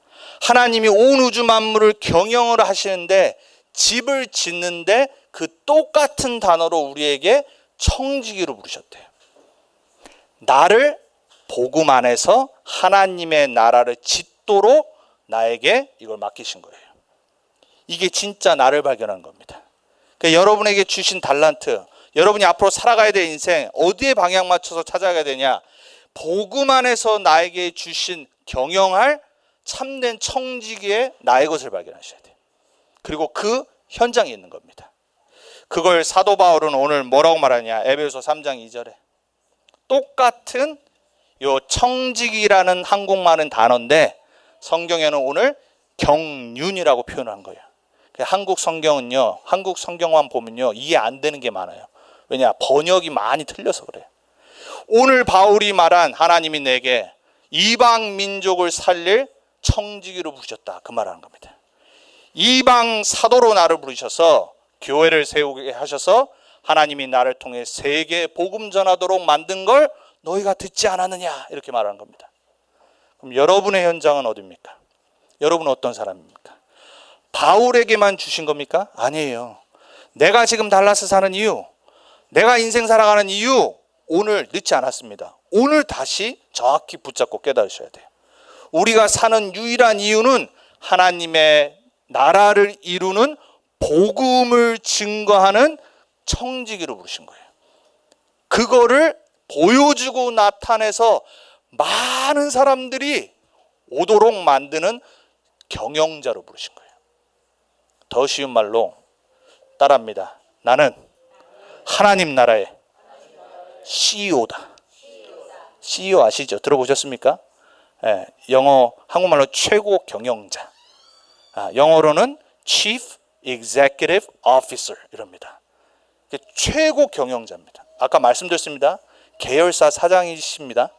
[SPEAKER 1] 하나님이 온 우주 만물을 경영을 하시는데 집을 짓는데 그 똑같은 단어로 우리에게 청지기로 부르셨대요. 나를 복음 안에서 하나님의 나라를 짓도록 나에게 이걸 맡기신 거예요. 이게 진짜 나를 발견한 겁니다. 그러니까 여러분에게 주신 달란트, 여러분이 앞으로 살아가야 될 인생 어디에 방향 맞춰서 찾아가야 되냐? 복음 안에서 나에게 주신 경영할 참된 청지기에 나의 것을 발견하셔야 돼요. 그리고 그 현장에 있는 겁니다. 그걸 사도 바울은 오늘 뭐라고 말하냐? 에베소 3장 2절에 똑같은 요 청지기라는 한국말은 단어인데 성경에는 오늘 경륜이라고 표현한 거예요. 한국 성경은요, 한국 성경만 보면요 이해 안 되는 게 많아요. 왜냐? 번역이 많이 틀려서 그래요. 오늘 바울이 말한 하나님이 내게 이방 민족을 살릴 청지기로 부르셨다, 그 말하는 겁니다. 이방 사도로 나를 부르셔서 교회를 세우게 하셔서 하나님이 나를 통해 세계 복음 전하도록 만든 걸 너희가 듣지 않았느냐, 이렇게 말하는 겁니다. 그럼 여러분의 현장은 어디입니까? 여러분은 어떤 사람입니까? 바울에게만 주신 겁니까? 아니에요. 내가 지금 달라스 사는 이유, 내가 인생 살아가는 이유, 오늘 늦지 않았습니다. 오늘 다시 정확히 붙잡고 깨달으셔야 돼요. 우리가 사는 유일한 이유는 하나님의 나라를 이루는 복음을 증거하는 청지기로 부르신 거예요. 그거를 보여주고 나타내서 많은 사람들이 오도록 만드는 경영자로 부르신 거예요. 더 쉬운 말로 따라합니다. 나는 하나님 나라의 CEO다. CEO 아시죠? 들어보셨습니까? 예, 영어 한국말로 최고 경영자. 영어로는 Chief Executive Officer 이럽니다. 최고 경영자입니다. 아까 말씀드렸습니다. 계열사 사장이십니다.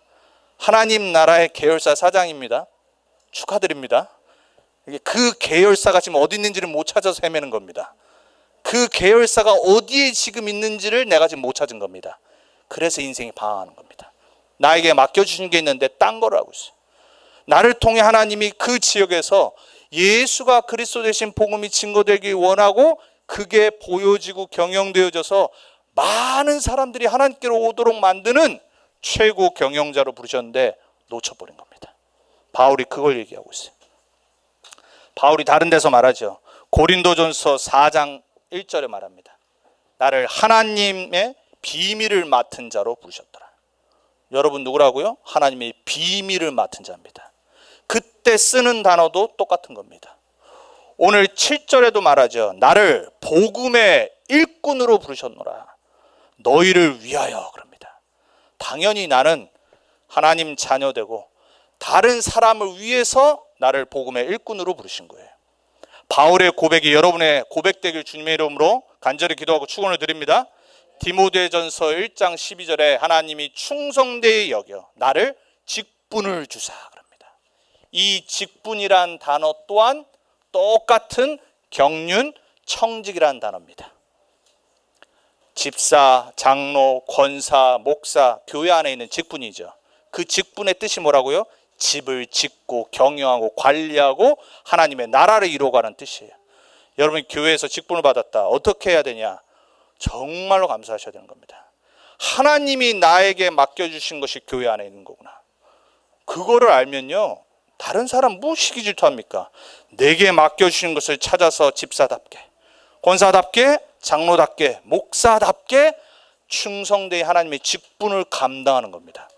[SPEAKER 1] 하나님 나라의 계열사 사장입니다. 축하드립니다. 그 계열사가 지금 어디 있는지를 못 찾아서 헤매는 겁니다. 그 계열사가 어디에 지금 있는지를 내가 지금 못 찾은 겁니다. 그래서 인생이 방황하는 겁니다. 나에게 맡겨주신 게 있는데 딴 거를 하고 있어요. 나를 통해 하나님이 그 지역에서 예수가 그리스도 되신 복음이 증거되기 원하고 그게 보여지고 경영되어져서 많은 사람들이 하나님께로 오도록 만드는 최고 경영자로 부르셨는데 놓쳐버린 겁니다. 바울이 그걸 얘기하고 있어요. 바울이 다른 데서 말하죠. 고린도전서 4장 1절에 말합니다. 나를 하나님의 비밀을 맡은 자로 부르셨더라. 여러분 누구라고요? 하나님의 비밀을 맡은 자입니다. 그때 쓰는 단어도 똑같은 겁니다. 오늘 7절에도 말하죠. 나를 복음의 일꾼으로 부르셨노라. 너희를 위하여 그럽니다. 당연히 나는 하나님 자녀되고 다른 사람을 위해서 나를 복음의 일꾼으로 부르신 거예요. 바울의 고백이 여러분의 고백되길 주님의 이름으로 간절히 기도하고 축원을 드립니다. 디모데전서 1장 12절에 하나님이 충성되이 여겨 나를 직분을 주사 그럽니다. 이 직분이란 단어 또한 똑같은 경륜, 청직이라는 단어입니다. 집사, 장로, 권사, 목사, 교회 안에 있는 직분이죠. 그 직분의 뜻이 뭐라고요? 집을 짓고 경영하고 관리하고 하나님의 나라를 이루어가는 뜻이에요. 여러분이 교회에서 직분을 받았다. 어떻게 해야 되냐? 정말로 감사하셔야 되는 겁니다. 하나님이 나에게 맡겨주신 것이 교회 안에 있는 거구나. 그거를 알면요. 다른 사람 뭐 시기 질투합니까? 내게 맡겨주신 것을 찾아서 집사답게, 권사답게, 장로답게, 목사답게 충성되이 하나님의 직분을 감당하는 겁니다.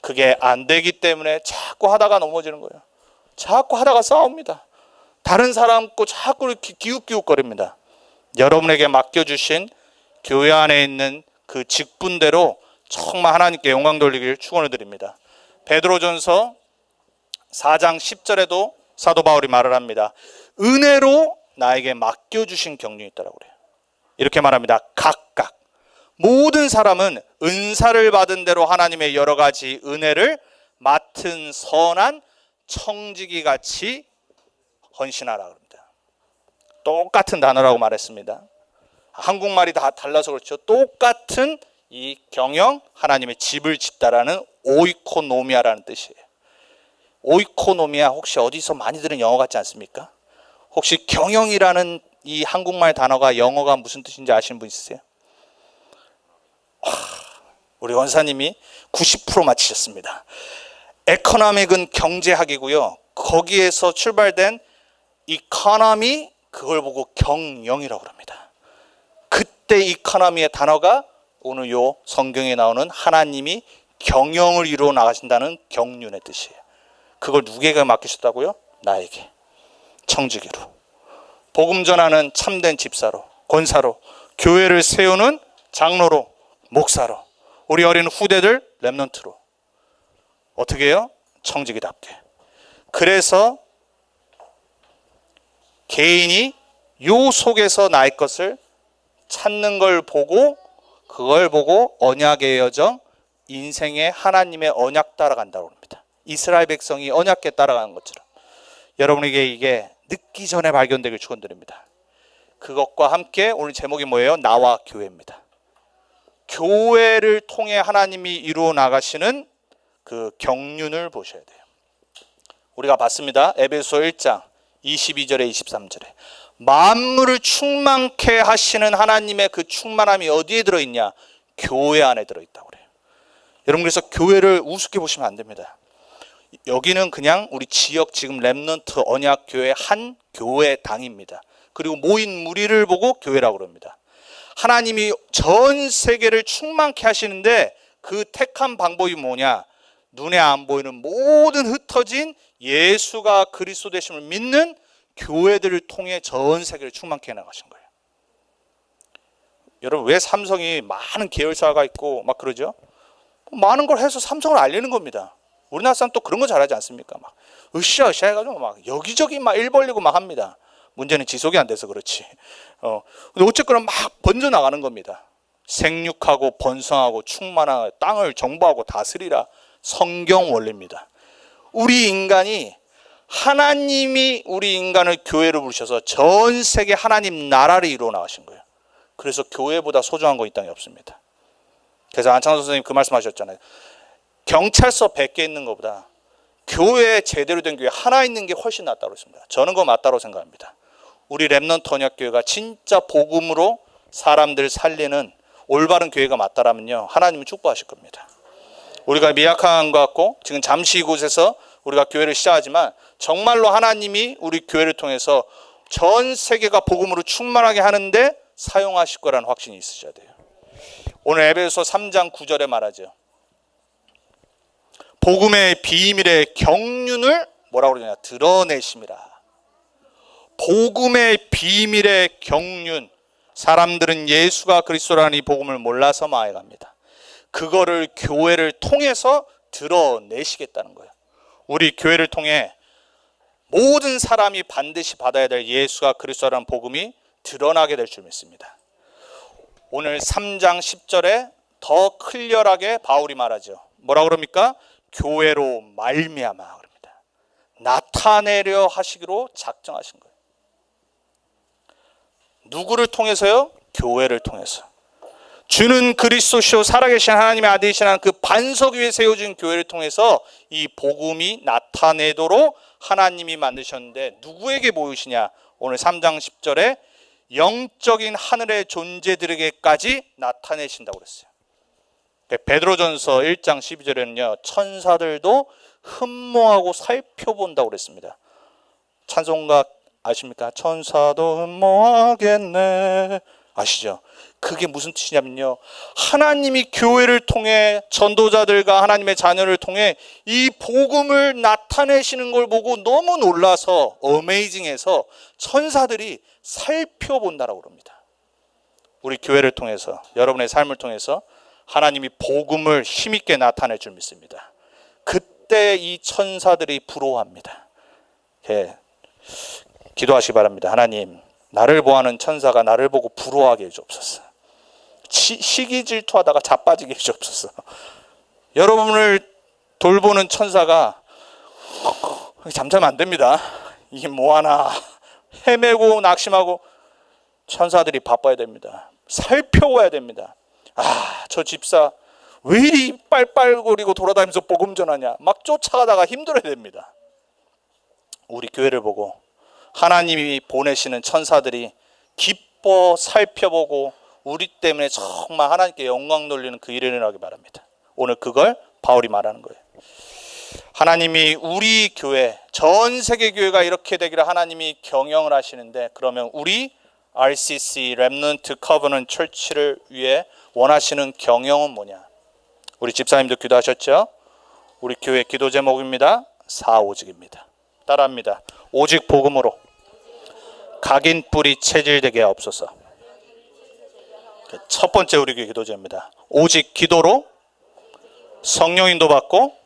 [SPEAKER 1] 그게 안 되기 때문에 자꾸 하다가 넘어지는 거예요. 자꾸 하다가 싸웁니다. 다른 사람 거 자꾸 이렇게 기웃기웃거립니다. 여러분에게 맡겨주신 교회 안에 있는 그 직분대로 정말 하나님께 영광 돌리길 축원을 드립니다. 베드로전서 4장 10절에도 사도 바울이 말을 합니다. 은혜로 나에게 맡겨주신 경륜이 있다고 그래요. 이렇게 말합니다. 각각 모든 사람은 은사를 받은 대로 하나님의 여러 가지 은혜를 맡은 선한 청지기 같이 헌신하라 그럽니다. 똑같은 단어라고 말했습니다. 한국말이 다 달라서 그렇죠. 똑같은 이 경영, 하나님의 집을 짓다라는 오이코노미아라는 뜻이에요. 오이코노미아 혹시 어디서 많이 들은 영어 같지 않습니까? 혹시 경영이라는 이 한국말 단어가 영어가 무슨 뜻인지 아시는 분 있으세요? 우리 원사님이 90% 맞히셨습니다. 에코노믹은 경제학이고요. 거기에서 출발된 이코노미, 그걸 보고 경영이라고 합니다. 그때 이코노미의 단어가 오늘 요 성경에 나오는 하나님이 경영을 이루어 나가신다는 경륜의 뜻이에요. 그걸 누구에게 맡기셨다고요? 나에게. 청지기로. 복음 전하는 참된 집사로, 권사로, 교회를 세우는 장로로, 목사로, 우리 어린 후대들 렘넌트로. 어떻게 해요? 청지기답게. 그래서 개인이 요 속에서 나의 것을 찾는 걸 보고, 그걸 보고 언약의 여정, 인생의 하나님의 언약 따라간다고 합니다. 이스라엘 백성이 언약에 따라가는 것처럼 여러분에게 이게 늦기 전에 발견되길 축원드립니다. 그것과 함께 오늘 제목이 뭐예요? 나와 교회입니다. 교회를 통해 하나님이 이루어 나가시는 그 경륜을 보셔야 돼요. 우리가 봤습니다. 에베소 1장 22절에 23절에 만물을 충만케 하시는 하나님의 그 충만함이 어디에 들어있냐? 교회 안에 들어있다고 그래요. 여러분, 그래서 교회를 우습게 보시면 안 됩니다. 여기는 그냥 우리 지역 지금 렘넌트 언약 교회 한 교회당입니다. 그리고 모인 무리를 보고 교회라고 그럽니다. 하나님이 전 세계를 충만케 하시는데 그 택한 방법이 뭐냐? 눈에 안 보이는 모든 흩어진 예수가 그리스도 되심을 믿는 교회들을 통해 전 세계를 충만케 해 나가신 거예요. 여러분 왜 삼성이 많은 계열사가 있고 막 그러죠? 많은 걸 해서 삼성을 알리는 겁니다. 우리나라 사람 또 그런 거 잘하지 않습니까? 막 으쌰으쌰 해가지고 막 여기저기 막 일 벌리고 막 합니다. 문제는 지속이 안 돼서 그렇지. 근데 어쨌거나 막 번져 나가는 겁니다. 생육하고 번성하고 충만하고 땅을 정복하고 다스리라. 성경 원리입니다. 우리 인간이 하나님이 우리 인간을 교회로 부르셔서 전 세계 하나님 나라를 이루어 나가신 거예요. 그래서 교회보다 소중한 거 이 땅에 없습니다. 그래서 안창호 선생님 그 말씀하셨잖아요. 경찰서 100개 있는 것보다 교회 제대로 된 교회 하나 있는 게 훨씬 낫다고 했습니다. 저는 그거 맞다고 생각합니다. 우리 렘넌트 언약교회가 진짜 복음으로 사람들 살리는 올바른 교회가 맞다라면요, 하나님은 축복하실 겁니다. 우리가 미약한 것 같고 지금 잠시 이곳에서 우리가 교회를 시작하지만 정말로 하나님이 우리 교회를 통해서 전 세계가 복음으로 충만하게 하는데 사용하실 거라는 확신이 있으셔야 돼요. 오늘 에베소서 3장 9절에 말하죠. 복음의 비밀의 경륜을 뭐라고 그러냐? 드러내심이라. 복음의 비밀의 경륜. 사람들은 예수가 그리스도라는 이 복음을 몰라서 망해갑니다. 그거를 교회를 통해서 드러내시겠다는 거예요. 우리 교회를 통해 모든 사람이 반드시 받아야 될 예수가 그리스도라는 복음이 드러나게 될 줄 믿습니다. 오늘 3장 10절에 더 클리어하게 바울이 말하죠. 뭐라고 그럽니까? 교회로 말미암아 그럽니다. 나타내려 하시기로 작정하신 거예요. 누구를 통해서요? 교회를 통해서. 주는 그리스도시요 살아계신 하나님의 아들이시라는 그 반석 위에 세워진 교회를 통해서 이 복음이 나타내도록 하나님이 만드셨는데 누구에게 보이시냐? 오늘 3장 10절에 영적인 하늘의 존재들에게까지 나타내신다고 그랬어요. 베드로전서 1장 12절에는요, 천사들도 흠모하고 살펴본다고 그랬습니다. 찬송가 아십니까? 천사도 흠모하겠네. 아시죠? 그게 무슨 뜻이냐면요, 하나님이 교회를 통해 전도자들과 하나님의 자녀를 통해 이 복음을 나타내시는 걸 보고 너무 놀라서 어메이징해서 천사들이 살펴본다라고 그럽니다. 우리 교회를 통해서, 여러분의 삶을 통해서 하나님이 복음을 힘있게 나타낼 줄 믿습니다. 그때 이 천사들이 부러워합니다. 기도하시기 바랍니다. 하나님, 나를 보아하는 천사가 나를 보고 부러워하게 해주옵소서. 시기 질투하다가 자빠지게 해주옵소서. 여러분을 돌보는 천사가 잠자면 안 됩니다. 이게 뭐하나 헤매고 낙심하고 천사들이 바빠야 됩니다. 살펴봐야 됩니다. 저 집사 왜 이리 빨빨거리고 돌아다니면서 복음 전하냐, 막 쫓아가다가 힘들어야 됩니다. 우리 교회를 보고 하나님이 보내시는 천사들이 기뻐 살펴보고 우리 때문에 정말 하나님께 영광 돌리는 그 일을 일어나기 바랍니다. 오늘 그걸 바울이 말하는 거예요. 하나님이 우리 교회, 전 세계 교회가 이렇게 되기를 하나님이 경영을 하시는데, 그러면 우리 RCC 렘넌트 커버넌트 철치를 위해 원하시는 경영은 뭐냐? 우리 집사님도 기도하셨죠? 우리 교회 기도 제목입니다. 4오직입니다. 따라합니다. 오직 복음으로 각인 뿌리 체질되게 하옵소서. 첫 번째 우리 교회 기도 제목입니다. 오직 기도로 성령 인도받고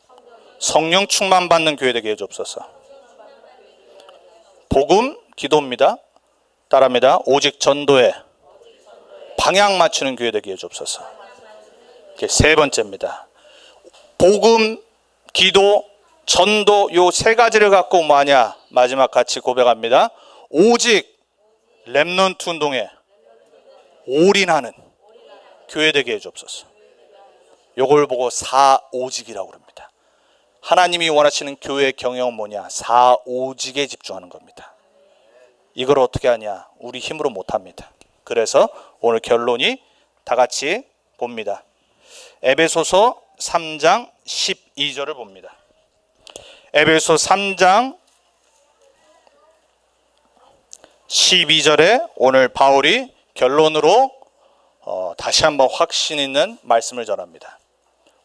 [SPEAKER 1] 성령 충만 받는 교회 되게 해주옵소서. 복음 기도입니다. 따라합니다. 오직 전도에 방향 맞추는 교회 되게 해주옵소서. 세 번째입니다. 복음, 기도, 전도 요 세 가지를 갖고 뭐하냐? 마지막 같이 고백합니다. 오직 렘넌트 운동에 올인하는 교회 되게 해주옵소서. 요걸 보고 4오직이라고 합니다. 하나님이 원하시는 교회 경영은 뭐냐? 4오직에 집중하는 겁니다. 이걸 어떻게 하냐? 우리 힘으로 못합니다. 그래서 오늘 결론이 다 같이 봅니다. 에베소서 3장 12절을 봅니다. 에베소 3장 12절에 오늘 바울이 결론으로 다시 한번 확신 있는 말씀을 전합니다.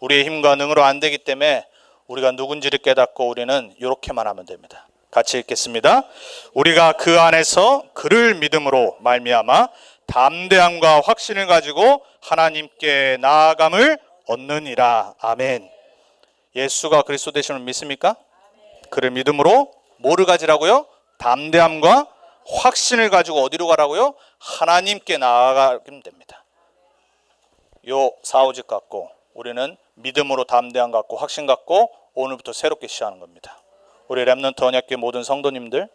[SPEAKER 1] 우리의 힘과 능으로 안 되기 때문에 우리가 누군지를 깨닫고 우리는 이렇게만 하면 됩니다. 같이 읽겠습니다. 우리가 그 안에서 그를 믿음으로 말미암아 담대함과 확신을 가지고 하나님께 나아감을 얻느니라. 아멘. 예수가 그리스도 되심을 믿습니까? 그를 믿음으로 뭐를 가지라고요? 담대함과 확신을 가지고 어디로 가라고요? 하나님께 나아가면 됩니다. 요 4오직 갖고 우리는 믿음으로 담대함 갖고 확신 갖고 오늘부터 새롭게 시작하는 겁니다. 우리 렘넌트 언약교회 모든 성도님들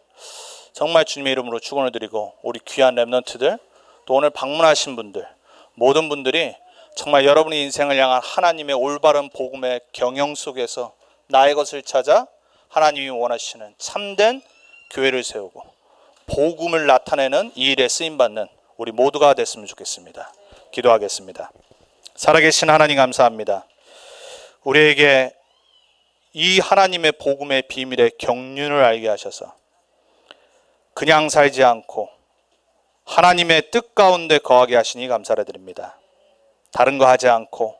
[SPEAKER 1] 정말 주님의 이름으로 축원을 드리고 우리 귀한 렘넌트들 또 오늘 방문하신 분들 모든 분들이 정말 여러분의 인생을 향한 하나님의 올바른 복음의 경영 속에서 나의 것을 찾아 하나님이 원하시는 참된 교회를 세우고 복음을 나타내는 이 일에 쓰임받는 우리 모두가 됐으면 좋겠습니다. 기도하겠습니다. 살아계신 하나님 감사합니다. 우리에게 이 하나님의 복음의 비밀의 경륜을 알게 하셔서 그냥 살지 않고 하나님의 뜻 가운데 거하게 하시니 감사를 드립니다. 다른 거 하지 않고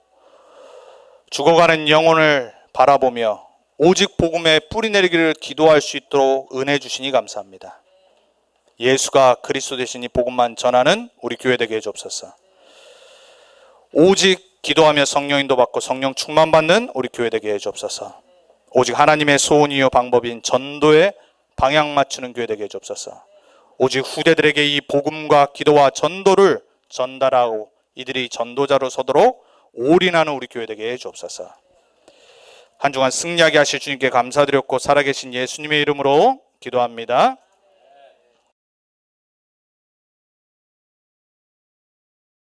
[SPEAKER 1] 죽어가는 영혼을 바라보며 오직 복음에 뿌리 내리기를 기도할 수 있도록 은혜 주시니 감사합니다. 예수가 그리스도 되시니 복음만 전하는 우리 교회 되게 해주옵소서. 오직 기도하며 성령 인도 받고 성령 충만 받는 우리 교회 되게 해주옵소서. 오직 하나님의 소원이요 방법인 전도에 방향 맞추는 교회 되게 해주옵소서. 오직 후대들에게 이 복음과 기도와 전도를 전달하고 이들이 전도자로 서도록 올인하는 우리 교회 되게 해주옵소서. 한 주간 승리하게 하실 주님께 감사드렸고 살아계신 예수님의 이름으로 기도합니다.